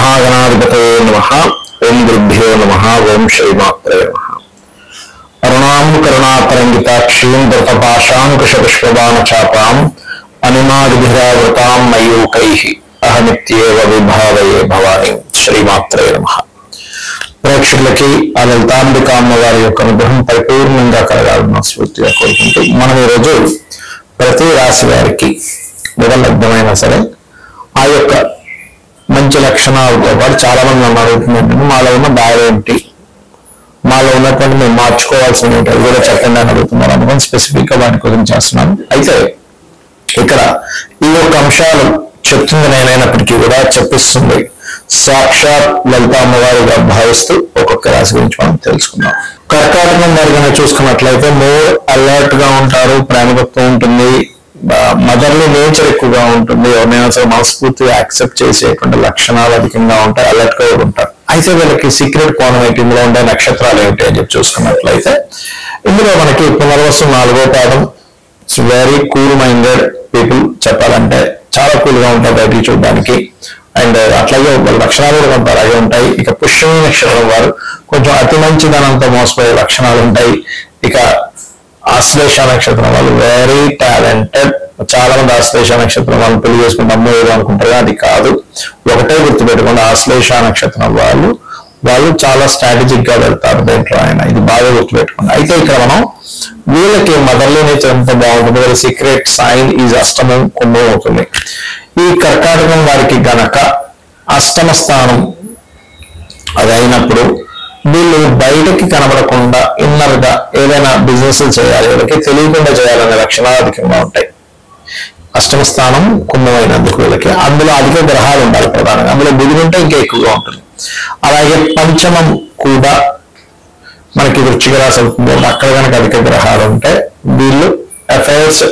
श्रीमहागणाधिपतये नमः। ओं गुरुभ्यो नमः। ओं श्रीमात्रे नमः। अरुणां करुणातरङ्गिताक्षीं धृतपाशाङ्कुशपुष्पबाणचापाम् अनिमादिभिरावृतां मयूकैः अहमित्येव विभावये भवानी। श्रीमात्रे नमः। ప్రేక్షకులకి ఆ లలితాంబిక అమ్మవారి యొక్క అనుగ్రహం పరిపూర్ణంగా కలగాలని స్ఫూర్తిగా కోరుకుంటూ మనం ఈరోజు ప్రతి రాశి వారికి లగ్నమైనా సరే ఆ యొక్క మంచి లక్షణాలతో పాటు చాలా మంది నన్ను అడుగుతున్నట్టు మాలో ఉన్న బాధ ఏంటి, మాలో ఉన్నటువంటి మేము మార్చుకోవాల్సిన ఏంటి అది కూడా చెప్పండి అని అడుగుతున్నారు. అందుకని స్పెసిఫిక్ గా వాటి గురించి చేస్తున్నాను. అయితే ఇక్కడ ఈ యొక్క అంశాలు చెప్తుంది నేనైనప్పటికీ కూడా చెప్పిస్తుంది సాక్షాత్ లలిత అమ్మవారిగా భావిస్తూ ఒక్కొక్క రాశి గురించి మనం తెలుసుకుందాం. కర్కాటకం వారి కనుక చూసుకున్నట్లయితే మోర్ అలర్ట్ గా ఉంటారు, ప్రేమభక్తం ఉంటుంది, మదర్లీ నేచర్ ఎక్కువగా ఉంటుంది, ఎవరినైనా సరే మనస్ఫూర్తిగా యాక్సెప్ట్ చేసేటువంటి లక్షణాలు అధికంగా ఉంటాయి, అలర్ట్ గా ఉంటారు. అయితే వీళ్ళకి సీక్రెట్ కోణం ఏంటి, ఇందులో ఉండే నక్షత్రాలు ఏమిటి అని చెప్పి చూసుకున్నట్లయితే ఇందులో మనకి పునర్వసు 4వ పాదం. It's very cool minded people, చెప్పాలంటే చాలా కూల్ గా ఉంటారు బయటికి చూడడానికి. అండ్ అట్లాగే వాళ్ళ లక్షణాలు కూడా కొంత అలాగే ఉంటాయి. ఇక పుష్యమి నక్షత్రం వారు కొంచెం అతి మంచిదనంతో మోసపోయే లక్షణాలు ఉంటాయి. ఇక ఆశ్లేష నక్షత్రం వాళ్ళు వెరీ టాలెంటెడ్. చాలా మంది ఆశ్లేష నక్షత్రం వాళ్ళు పెళ్లి చేసుకుంటే అమ్మో ఏదో అనుకుంటారు, అది కాదు. ఒకటే గుర్తుపెట్టుకోండి, ఆశ్లేష నక్షత్రం వాళ్ళు చాలా స్ట్రాటజిక్ గా వెళ్తారు దేంట్లో ఆయన, ఇది బాగా గుర్తుపెట్టుకోండి. అయితే ఇక్కడ మనం వీళ్ళకి మదర్లీ నేచర్ ఎంత బాగుంటుంది, వీళ్ళ సీక్రెట్ సైన్ ఈజ్ అష్టమం కుంభం అవుతుంది. ఈ కర్కాటకం వారికి గనక అష్టమ స్థానం అది అయినప్పుడు వీళ్ళు బయటకి కనబడకుండా ఇన్నర్ గా ఏదైనా బిజినెస్ చేయాలి, వీళ్ళకి తెలియకుండా చేయాలనే లక్షణాలు అధికంగా ఉంటాయి. అష్టమ స్థానం కుంభమైనందుకు వీళ్ళకి అందులో అధిక గ్రహాలు ఉండాలి ప్రధానంగా, అందులో బుధుడు ఉంటే ఇంకా ఎక్కువగా ఉంటుంది. అలాగే పంచమం కూడా మనకి వృశ్చిక రాశి అవుతుంది, అక్కడ కనుక అధిక గ్రహాలు ఉంటే వీళ్ళు అఫైర్స్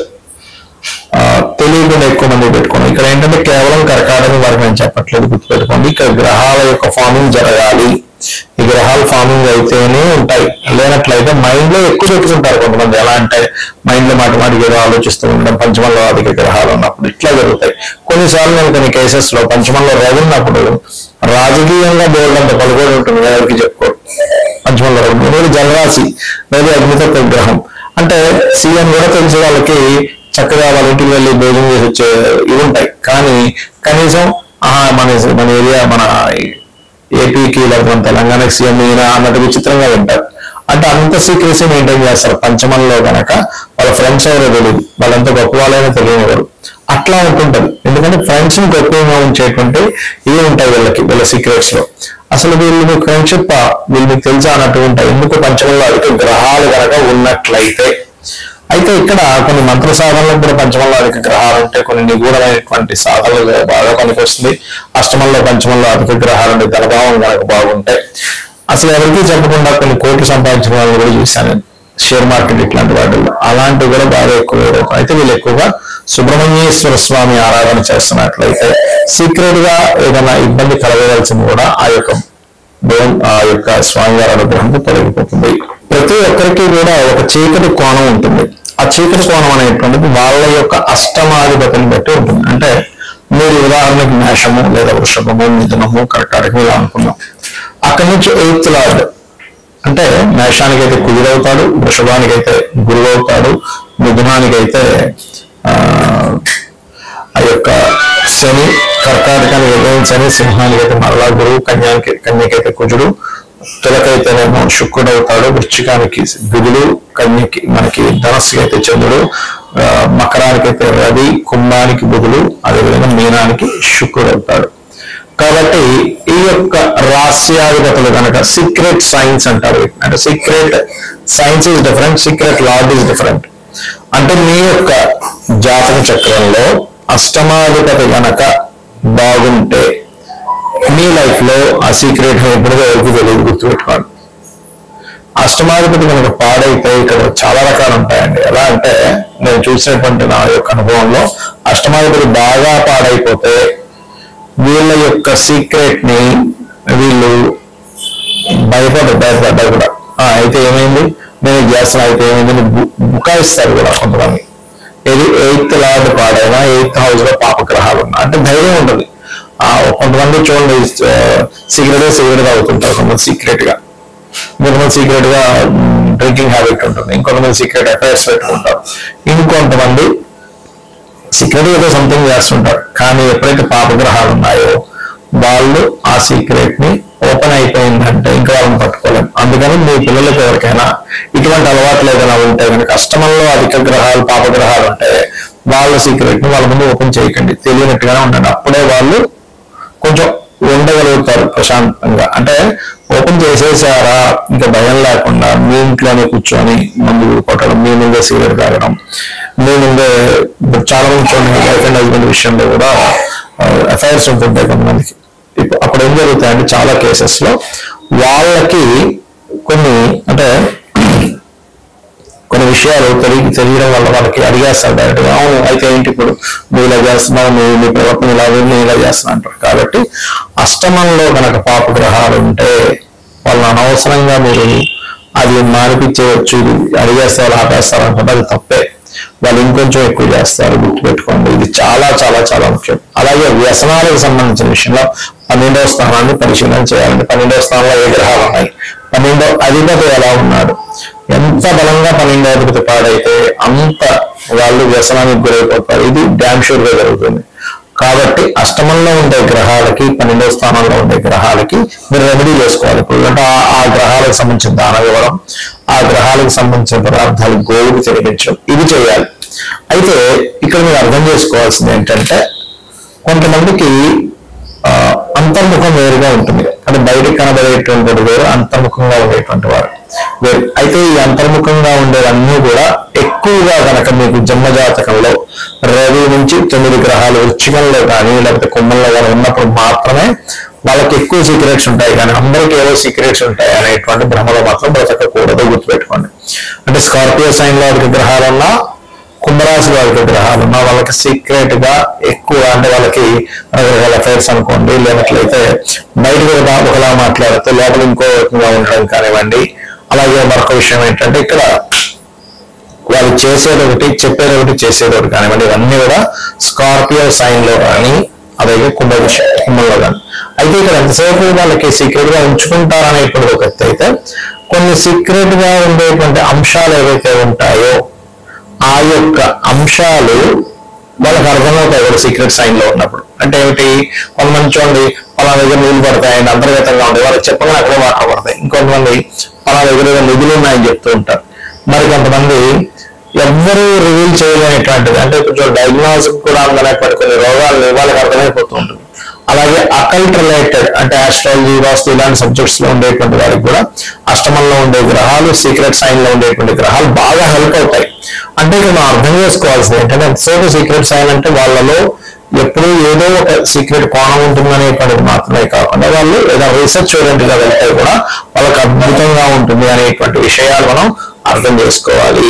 తెలియకుండా ఎక్కువ మంది పెట్టుకోండి. ఇక్కడ ఏంటంటే కేవలం కర్కాటకం వారికి నేను చెప్పట్లేదు, గుర్తుపెట్టుకోండి. ఇక్కడ గ్రహాల యొక్క ఫార్మింగ్ జరగాలి, ఈ గ్రహాలు ఫార్మింగ్ అయితేనే ఉంటాయి, లేనట్లయితే మైండ్ లో ఎక్కువ పెట్టుకుంటారు కొంతమంది. ఎలా అంటే మైండ్ లో మాటిమాటికి ఏదో ఆలోచిస్తూ ఉండడం, పంచమంలో అధిక గ్రహాలు ఉన్నప్పుడు ఇట్లా జరుగుతాయి. కొన్నిసార్లు నేను కొన్ని కేసెస్ లో పంచమంలో రవి ఉన్నప్పుడు రాజకీయంగా బోర్డంత పలుకోడు ఉంటుంది, ఎవరికి చెప్పుకోరు. పంచమంలో రవి జలరాశి లేదా అగ్నితత్వ గ్రహం అంటే సీఎం కూడా తెలిసి వాళ్ళకి చక్కగా వాళ్ళ ఇంటికి వెళ్ళి భోజనం చేసి వచ్చే ఇవి ఉంటాయి. కానీ కనీసం మన ఏరియా మన ఏపీకి లేకపోతే తెలంగాణకి సీఎం ఈయన అన్నట్టు విచిత్రంగా ఉంటారు. అంటే అంత సీక్రెసీ మెయింటైన్ చేస్తారు. పంచమంలో కనుక వాళ్ళ ఫ్రెండ్స్ ఎవరో తెలియదు, వాళ్ళంతా గొప్ప వాళ్ళైనా తెలియనివారు, అట్లా ఉంటుంటది. ఎందుకంటే ఫ్రెండ్స్ ని గొప్పగా ఉంచేటువంటి ఇవి ఉంటాయి వీళ్ళకి, వీళ్ళ సీక్రెట్స్ లో. అసలు వీళ్ళు మీకు ఫ్రెండ్షిప్ వీళ్ళు మీకు తెలుసా అన్నట్టు ఉంటాయి. ఎందుకు పంచమంలో అధిక గ్రహాలు కనుక ఉన్నట్లయితే. అయితే ఇక్కడ కొన్ని మంత్ర సాధనలు కూడా పంచమంలో అధిక గ్రహాలు ఉంటే కొన్ని నిగూఢమైనటువంటి సాధనలు బాగా పనికొస్తుంది. అష్టమంలో పంచమంలో అధిక గ్రహాలు ఉంటే ధనభావం కనుక బాగుంటాయి. అసలు ఎవరికి చెప్పకుండా కొన్ని కోట్లు సంపాదించిన వాళ్ళు కూడా చూశాను షేర్ మార్కెట్ ఇట్లాంటి వాటిల్లో, అలాంటివి కూడా బాగా ఎక్కువ. అయితే వీళ్ళు ఎక్కువగా సుబ్రహ్మణ్యేశ్వర స్వామి ఆరాధన చేస్తున్నట్లయితే సీక్రెట్ గా ఏదైనా ఇబ్బంది కలగవలసింది కూడా ఆ యొక్క స్వామివారి అనుగ్రహంతో తొలగిపోతుంది. ప్రతి ఒక్కరికి కూడా ఒక చీకటి కోణం ఉంటుంది. ఆ చీకటి కోణం అనేటువంటిది వాళ్ళ యొక్క అష్టమాధిపతిని బట్టి ఉంటుంది. అంటే మీరు ఉదాహరణకి మేషము లేదా వృషభము మిథునము కర్కాటకం ఇలా అనుకున్నాం. అక్కడి నుంచి 8th లార్డ్ అంటే మేషానికైతే కుజుడవుతాడు, వృషభానికైతే గురువు అవుతాడు, మిథునానికైతే ఆ యొక్క శని, కర్కాటకానికి అయితే శని, సింహానికైతే మరలా గురువు, కన్యకైతే కుజుడు, తులకైతేనేమో శుక్రుడు అవుతాడు, వృశ్చికానికి బుధుడు, కన్యకి మనకి ధనస్సుకి అయితే చంద్రుడు, మకరానికైతే రవి, కుంభానికి బుధుడు, అదేవిధంగా మీనానికి శుక్రుడు అవుతాడు. కాబట్టి ఈ యొక్క రాస్యాధిపతులు కనుక సీక్రెట్ సైన్స్ అంటారు. అంటే secret science is different, secret lord is different. అంటే మీ యొక్క జాతక చక్రంలో అష్టమాధిపతి కనుక బాగుంటే మీ లైఫ్ లో ఆ సీక్రెట్ ఎప్పుడుగా ఎవరికి తెలియదు, గుర్తుపెట్టుకోండి. అష్టమాధిపతి కనుక పాడైతే ఇక్కడ చాలా రకాలు ఉంటాయండి. ఎలా అంటే నేను చూసినటువంటి నా యొక్క అనుభవంలో అష్టమాధిపతి బాగా పాడైపోతే వీళ్ళ యొక్క సీక్రెట్ ని వీళ్ళు భయపడ్డా కూడా అయితే ఏమైంది నేను చేస్తున్నా, అయితే ఏమైంది బుకాయిస్తారు కూడా కొంతమంది. ఇది 8th లార్డ్ పాడైనా 8th హౌస్ లో పాపగ్రహాలు ఉన్నా అంటే ధైర్యం ఉంటుంది. కొంతమంది చూడండి సిగరెట్ తాగుతుంటారు, కొంతమంది సీక్రెట్ గా డ్రింకింగ్ హ్యాబిట్ ఉంటుంది, ఇంకొంతమంది సీక్రెట్ అఫైర్స్ పెట్టుకుంటారు, ఇంకొంతమంది సీక్రెట్ ఏదో సంథింగ్ చేస్తుంటారు. కానీ ఎప్పుడైతే పాపగ్రహాలు ఉన్నాయో వాళ్ళు ఆ సీక్రెట్ ని ఓపెన్ అయిపోయిందంటే ఇంకా వాళ్ళని పట్టుకోలేము. అందుకని మీ పిల్లలకి ఎవరికైనా ఇటువంటి అలవాట్లు ఏదైనా ఉంటే కనుక అష్టమంలో అధిక గ్రహాలు పాపగ్రహాలు ఉంటే వాళ్ళ సీక్రెట్ ని వాళ్ళ ముందు ఓపెన్ చేయకండి, తెలియనట్టుగానే ఉండండి. అప్పుడే వాళ్ళు కొంచెం ఉండగలుగుతారు ప్రశాంతంగా. అంటే ఓపెన్ చేసేసారా ఇంకా భయం లేకుండా మీ ఇంట్లోనే కూర్చొని మందు కొట్టడం, మీ ముందే సిగరెట్ తాగడం, మీ ముందే చాలా మంది చూడండి వైఫ్ అండ్ హస్బెండ్ విషయంలో కూడా అఫైర్స్ ఉంటుంటాయి కొంతమందికి. అప్పుడు ఏం జరుగుతాయంటే చాలా కేసెస్ లో వాళ్ళకి కొన్ని విషయాలు తెలియడం వల్ల వాళ్ళకి అడిగేస్తారు డైరెక్ట్ గా, అవును అయితే ఏంటి ఇప్పుడు నువ్వు ఇలా చేస్తున్నావు, నీ ప్రవర్తన ఇలా నేను ఇలా చేస్తున్నా అంటారు. కాబట్టి అష్టమంలో కనుక పాపగ్రహాలు ఉంటే వాళ్ళని అనవసరంగా మీరు అది మానిపించవచ్చు, అడిగేస్తే వాళ్ళు ఆపేస్తారు అనుకుంటే అది తప్పే. వాళ్ళు ఇంకొంచెం ఎక్కువ చేస్తారు, గుర్తుపెట్టుకోండి. ఇది చాలా చాలా చాలా ముఖ్యం. అలాగే వ్యసనాలకు సంబంధించిన విషయంలో 12వ స్థానాన్ని పరిశీలన చేయాలండి. 12వ స్థానంలో ఏ గ్రహాలు ఉన్నాయి, 12వ అధిపతి ఎలా ఉన్నాడు, ఎంత బలంగా 12వ అధిపతి పాడైతే అంత వాళ్ళు వ్యసనానికి గురైపోతారు. ఇది డ్యామ్ షూర్ గా జరుగుతుంది. కాబట్టి అష్టమంలో ఉండే గ్రహాలకి 12వ స్థానంలో ఉండే గ్రహాలకి మీరు రెమెడీ చేసుకోవాలి. ఇప్పుడు అంటే ఆ గ్రహాలకు సంబంధించిన దానం ఇవ్వడం, ఆ గ్రహాలకు సంబంధించిన పదార్థాలు గోవుకి తినిపించడం, ఇది చేయాలి. అయితే ఇక్కడ మీరు అర్థం చేసుకోవాల్సింది ఏంటంటే కొంతమందికి అంతర్ముఖం వేరుగా ఉంటుంది. అంటే బయటకు కనబడేటువంటి వేరు, అంతర్ముఖంగా ఉండేటువంటి వారు వేరు. అయితే ఈ అంతర్ముఖంగా ఉండేవన్నీ కూడా ఎక్కువగా కనుక మీకు జన్మజాతకంలో రవి నుంచి 9 గ్రహాలు వృశ్చికంలో కానీ లేకపోతే కుంభంలో కానీ ఉన్నప్పుడు మాత్రమే వాళ్ళకి ఎక్కువ సీక్రెట్స్ ఉంటాయి. కానీ అందరికీ ఏవో సీక్రెట్స్ ఉంటాయి అనేటువంటి భ్రమలో మాత్రం బ్రతకకూడదు, గుర్తుపెట్టుకోండి. అంటే స్కార్పియో సైన్ లో వారికి గ్రహాలున్నా, కుంభరాశి వారికి గ్రహాలున్నా వాళ్ళకి సీక్రెట్ గా ఎక్కువ, అంటే వాళ్ళకి రకరకాల అఫైర్స్ అనుకోండి, లేనట్లయితే బయటకు ఒకలా మాట్లాడితే లోపల ఇంకో రకంగా ఉండడం కానివ్వండి. అలాగే మరొక విషయం ఏంటంటే ఇక్కడ వాళ్ళు చేసేది ఒకటి, చెప్పేది ఒకటి, చేసేది ఒకటి కానివ్వండి. ఇవన్నీ కూడా స్కార్పియో సైన్ లో కానీ అలాగే కుంభంలో కానీ. అయితే ఇక్కడ ఎంతసేపు వాళ్ళకి సీక్రెట్ గా ఉంచుకుంటారనేటువంటి ఒక ఎత్తు అయితే, కొన్ని సీక్రెట్ గా ఉండేటువంటి అంశాలు ఏవైతే ఉంటాయో ఆ యొక్క అంశాలు వాళ్ళకి అర్థమవుతాయి కూడా సీక్రెట్ సైన్ లో ఉన్నప్పుడు. అంటే ఏమిటి, కొంతమంది చూడండి పలా దగ్గర నీళ్లు పడతాయండి, అంతర్గతంగా ఉంటాయి, వాళ్ళకి చెప్పగానే అక్కడే వాటర్ పడతాయి. ఇంకొంతమంది పలా దగ్గర నిధులు ఉన్నాయని చెప్తూ ఉంటారు. మరి కొంతమంది ఎవ్వరూ రివీల్ చేయలేనటువంటిది, అంటే కొంచెం డయాగ్నోసిస్ కూడా అందనటువంటి కొన్ని రోగాలు వాళ్ళకి అర్థమైపోతూ ఉంటుంది. అలాగే అకల్ట్ రిలేటెడ్ అంటే ఆస్ట్రాలజీ, వాస్తు ఇలాంటి సబ్జెక్ట్స్ లో ఉండేటువంటి వారికి కూడా అష్టమంలో ఉండే గ్రహాలు, సీక్రెట్ సైన్ లో ఉండేటువంటి గ్రహాలు బాగా హెల్ప్ అవుతాయి. అంటే ఇక్కడ మనం అర్థం చేసుకోవాల్సింది ఏంటంటే ఎంతసేపు సీక్రెట్ సైన్ అంటే వాళ్ళలో ఎప్పుడూ ఏదో ఒక సీక్రెట్ కోణం ఉంటుందనేటువంటిది మాత్రమే కాకుండా వాళ్ళు ఏదైనా రీసెర్చ్ ఓరియంటెడ్ గా వెళ్తే కూడా వాళ్ళకి అద్భుతంగా ఉంటుంది అనేటువంటి విషయాలు మనం అర్థం చేసుకోవాలి.